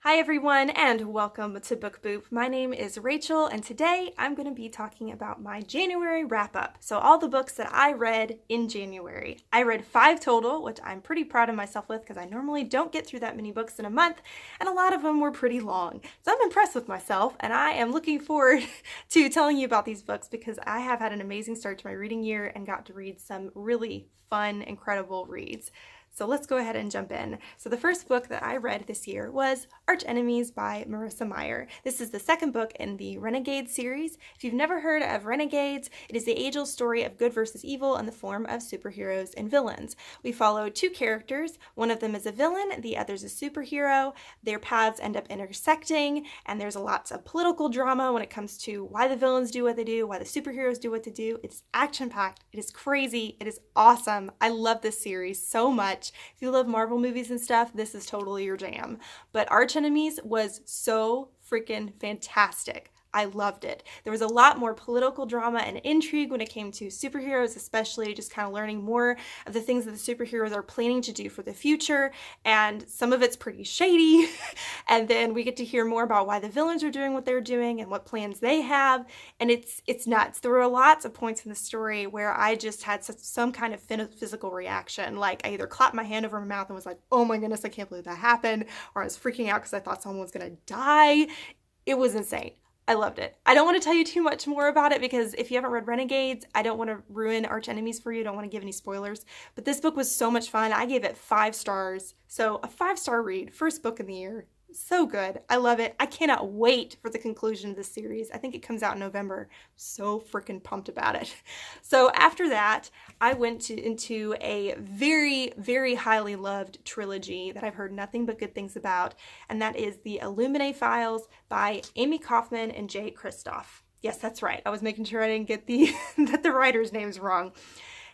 Hi everyone and welcome to Book Boop. My name is Rachel and today I'm going to be talking about my January wrap-up. So all the books that I read in January. I read 5 total, which I'm pretty proud of myself with because I normally don't get through that many books in a month and a lot of them were pretty long. So I'm impressed with myself and I am looking forward to telling you about these books because I have had an amazing start to my reading year and got to read some really fun, incredible reads. So let's go ahead and jump in. So the first book that I read this year was Archenemies by Marissa Meyer. This is the second book in the Renegades series. If you've never heard of Renegades, it is the age-old story of good versus evil in the form of superheroes and villains. We follow 2 characters. One of them is a villain, the other is a superhero. Their paths end up intersecting, and there's lots of political drama when it comes to why the villains do what they do, why the superheroes do what they do. It's action-packed, it is crazy, it is awesome. I love this series so much. If you love Marvel movies and stuff, this is totally your jam. But Archenemies was so freaking fantastic. I loved it. There was a lot more political drama and intrigue when it came to superheroes, especially just kind of learning more of the things that the superheroes are planning to do for the future. And some of it's pretty shady. And then we get to hear more about why the villains are doing what they're doing and what plans they have. And it's nuts. There were lots of points in the story where I just had some kind of physical reaction. Like I either clapped my hand over my mouth and was like, oh my goodness, I can't believe that happened. Or I was freaking out because I thought someone was going to die. It was insane. I loved it. I don't want to tell you too much more about it because if you haven't read Renegades, I don't want to ruin Archenemies for you. I don't want to give any spoilers. But this book was so much fun. I gave it 5 stars. So a 5-star read, first book in the year. So good. I love it. I cannot wait for the conclusion of this series. I think it comes out in November. So freaking pumped about it. So after that, I went into a very, very highly loved trilogy that I've heard nothing but good things about, and that is the Lumina Files by Amy Kaufman and Jay Kristoff. Yes, that's right. I was making sure I didn't get the writers' names wrong.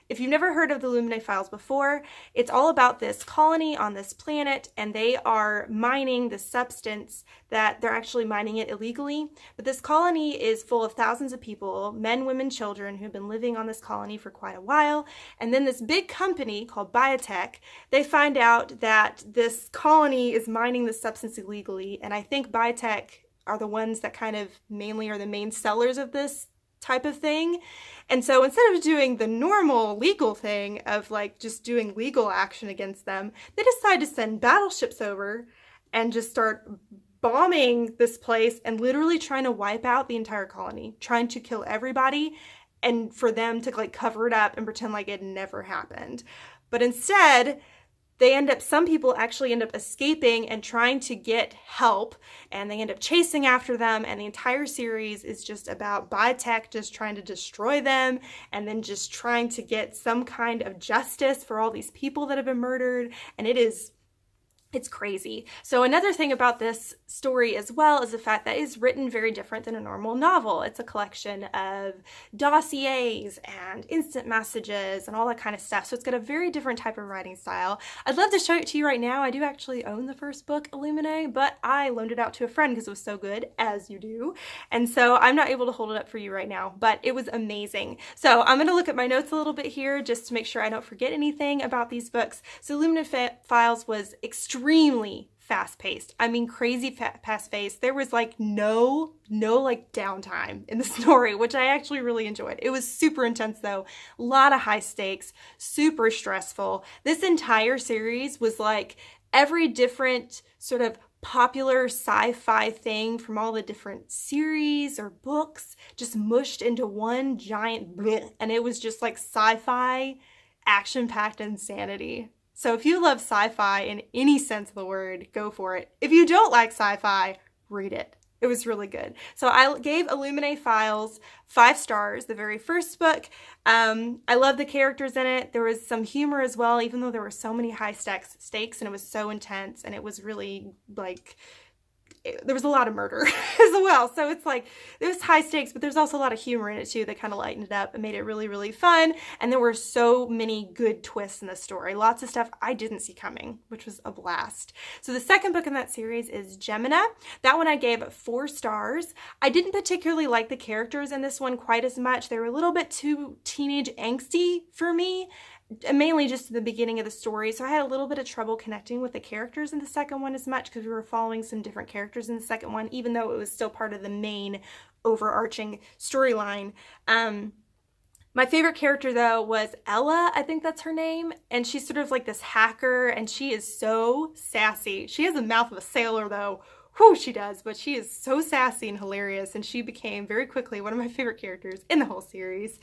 If you've never heard of the Lumina Files before, it's all about this colony on this planet, and they are mining this substance that they're actually mining it illegally. But this colony is full of thousands of people, men, women, children, who've been living on this colony for quite a while. And then this big company called Biotech, they find out that this colony is mining this substance illegally. And I think Biotech are the ones that kind of mainly are the main sellers of this type of thing. And so instead of doing the normal legal thing of like just doing legal action against them, they decide to send battleships over and just start bombing this place and literally trying to wipe out the entire colony, trying to kill everybody and for them to like cover it up and pretend like it never happened. But instead, some people actually end up escaping and trying to get help, and they end up chasing after them, and the entire series is just about Biotech just trying to destroy them, and then just trying to get some kind of justice for all these people that have been murdered, and it's crazy. So another thing about this story as well is the fact that it's written very different than a normal novel. It's a collection of dossiers and instant messages and all that kind of stuff. So it's got a very different type of writing style. I'd love to show it to you right now. I do actually own the first book, Illuminae, but I loaned it out to a friend because it was so good, as you do. And so I'm not able to hold it up for you right now, but it was amazing. So I'm going to look at my notes a little bit here just to make sure I don't forget anything about these books. So Lumina Files was extremely fast-paced. I mean, crazy fast-paced. There was like no like downtime in the story, which I actually really enjoyed. It was super intense though. A lot of high stakes, super stressful. This entire series was like every different sort of popular sci-fi thing from all the different series or books just mushed into one giant bleh, and it was just like sci-fi action-packed insanity. So if you love sci-fi in any sense of the word, go for it. If you don't like sci-fi, read it. It was really good. So I gave Lumina Files 5 stars, the very first book. I love the characters in it. There was some humor as well, even though there were so many high stakes and it was so intense and it was really like there was a lot of murder as well. So it's like, there's high stakes, but there's also a lot of humor in it too that kind of lightened it up and made it really, really fun. And there were so many good twists in the story. Lots of stuff I didn't see coming, which was a blast. So the second book in that series is Gemina. That one I gave 4 stars. I didn't particularly like the characters in this one quite as much. They were a little bit too teenage angsty for me. mainly just the beginning of the story. So I had a little bit of trouble connecting with the characters in the second one as much because we were following some different characters in the second one, even though it was still part of the main overarching storyline. My favorite character, though, was Ella, I think that's her name, and she's sort of like this hacker, and she is so sassy. She has the mouth of a sailor, though. Whew, she does, but she is so sassy and hilarious, and she became very quickly one of my favorite characters in the whole series.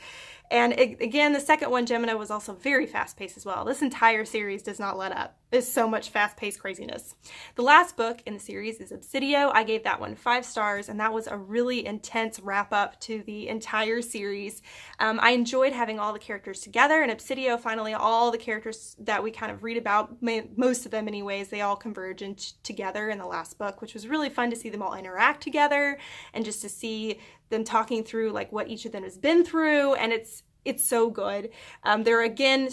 And again, the second one, Gemina, was also very fast-paced as well. This entire series does not let up. There's so much fast-paced craziness. The last book in the series is Obsidio. I gave that one 5 stars, and that was a really intense wrap-up to the entire series. I enjoyed having all the characters together. In Obsidio, finally, all the characters that we kind of read about, most of them anyways, they all converge together in the last book, which was really fun to see them all interact together and just to see them talking through like what each of them has been through, and it's so good. There are again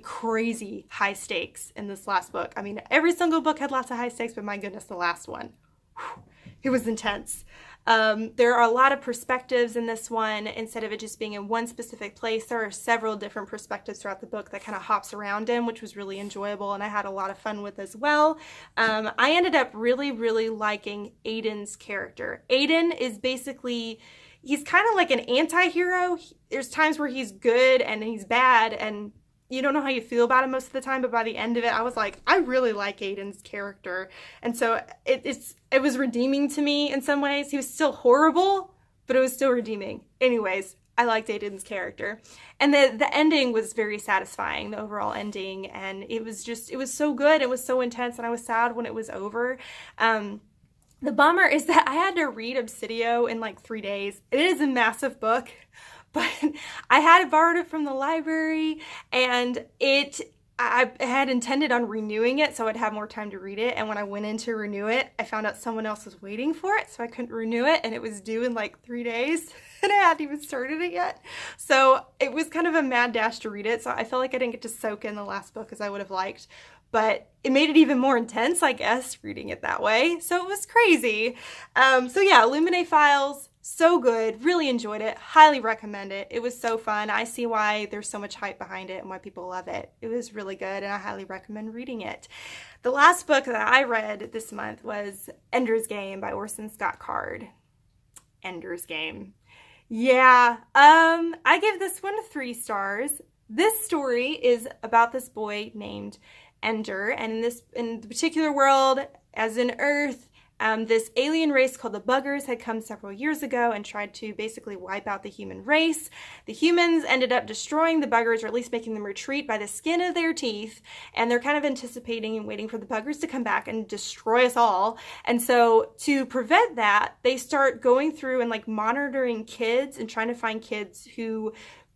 crazy high stakes in this last book. I mean, every single book had lots of high stakes, but my goodness, the last one, whew, it was intense. There are a lot of perspectives in this one. Instead of it just being in one specific place, there are several different perspectives throughout the book that kind of hops around in, which was really enjoyable and I had a lot of fun with as well. I ended up really, really liking Aiden's character. Aiden is basically, he's kind of like an anti-hero. There's times where he's good and he's bad, and you don't know how you feel about him most of the time, but by the end of it, I was like, I really like Aiden's character. And so it was redeeming to me in some ways. He was still horrible, but it was still redeeming. Anyways, I liked Aiden's character. And the ending was very satisfying, the overall ending. And it was so good. It was so intense, and I was sad when it was over. The bummer is that I had to read Obsidio in like 3 days. It is a massive book, but I had borrowed it from the library, and I had intended on renewing it so I'd have more time to read it, and when I went in to renew it, I found out someone else was waiting for it, so I couldn't renew it, and it was due in like 3 days, and I hadn't even started it yet. So it was kind of a mad dash to read it, so I felt like I didn't get to soak in the last book as I would have liked. But it made it even more intense, I guess, reading it that way. So it was crazy. So yeah, Lumina Files, so good. Really enjoyed it. Highly recommend it. It was so fun. I see why there's so much hype behind it and why people love it. It was really good, and I highly recommend reading it. The last book that I read this month was Ender's Game by Orson Scott Card. Ender's Game. Yeah, I give this one 3 stars. This story is about this boy named Ender, and in the particular world, as in Earth, this alien race called the Buggers had come several years ago and tried to basically wipe out the human race. The humans ended up destroying the Buggers, or at least making them retreat by the skin of their teeth, and they're kind of anticipating and waiting for the Buggers to come back and destroy us all. And so to prevent that, they start going through and like monitoring kids and trying to find kids who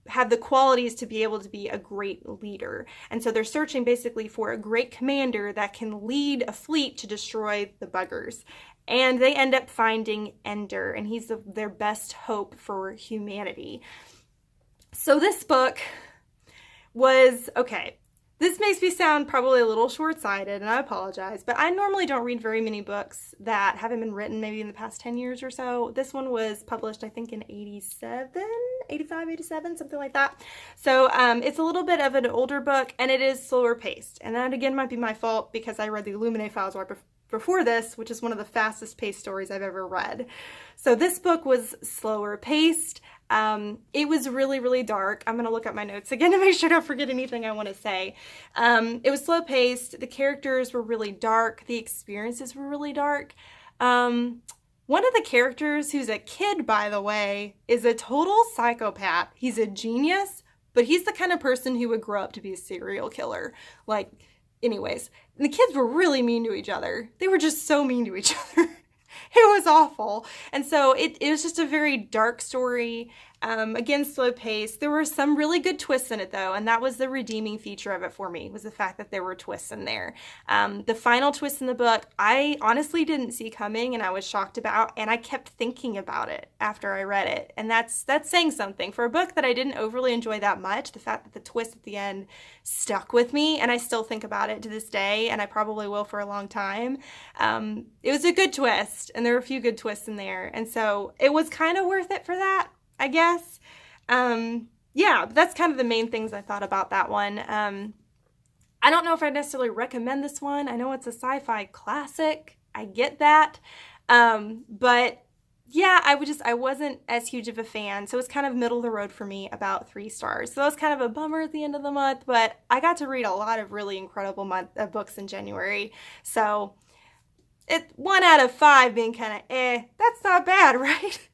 have the qualities to be able to be a great leader. And so they're searching basically for a great commander that can lead a fleet to destroy the Buggers. And they end up finding Ender, and he's their best hope for humanity. So this book was, okay, this makes me sound probably a little short-sighted, and I apologize, but I normally don't read very many books that haven't been written maybe in the past 10 years or so. This one was published, I think, in 85, 87, something like that. So it's a little bit of an older book, and it is slower paced. And that, again, might be my fault because I read the Lumina Files right before this, which is one of the fastest paced stories I've ever read. So this book was slower paced. It was really, really dark. I'm going to look at my notes again to make sure I don't forget anything I want to say. It was slow paced. The characters were really dark. The experiences were really dark. One of the characters, who's a kid, by the way, is a total psychopath. He's a genius, but he's the kind of person who would grow up to be a serial killer. Like, anyways, and the kids were really mean to each other. They were just so mean to each other. It was awful. And so it was just a very dark story. Again, slow paced. There were some really good twists in it, though, and that was the redeeming feature of it for me, was the fact that there were twists in there. The final twist in the book, I honestly didn't see coming, and I was shocked about, and I kept thinking about it after I read it, and that's saying something. For a book that I didn't overly enjoy that much, the fact that the twist at the end stuck with me, and I still think about it to this day, and I probably will for a long time. It was a good twist, and there were a few good twists in there, and so it was kind of worth it for that, I guess. yeah, that's kind of the main things I thought about that one. I don't know if I necessarily recommend this one. I know it's a sci-fi classic. I get that. But yeah, I wasn't as huge of a fan. So it was kind of middle of the road for me, about 3 stars. So it was kind of a bummer at the end of the month, but I got to read a lot of really incredible books in January. So 1 out of 5 being kind of that's not bad, right?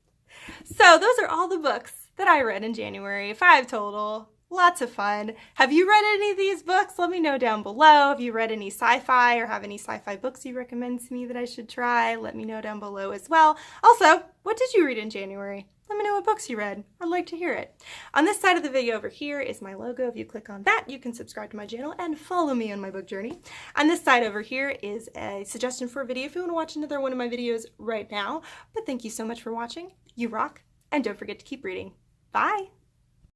So those are all the books that I read in January, 5 total. Lots of fun. Have you read any of these books? Let me know down below. Have you read any sci-fi or have any sci-fi books you recommend to me that I should try? Let me know down below as well. Also, what did you read in January? Let me know what books you read. I'd like to hear it. On this side of the video over here is my logo. If you click on that, you can subscribe to my channel and follow me on my book journey. On this side over here is a suggestion for a video if you want to watch another one of my videos right now. But thank you so much for watching. You rock, and don't forget to keep reading. Bye!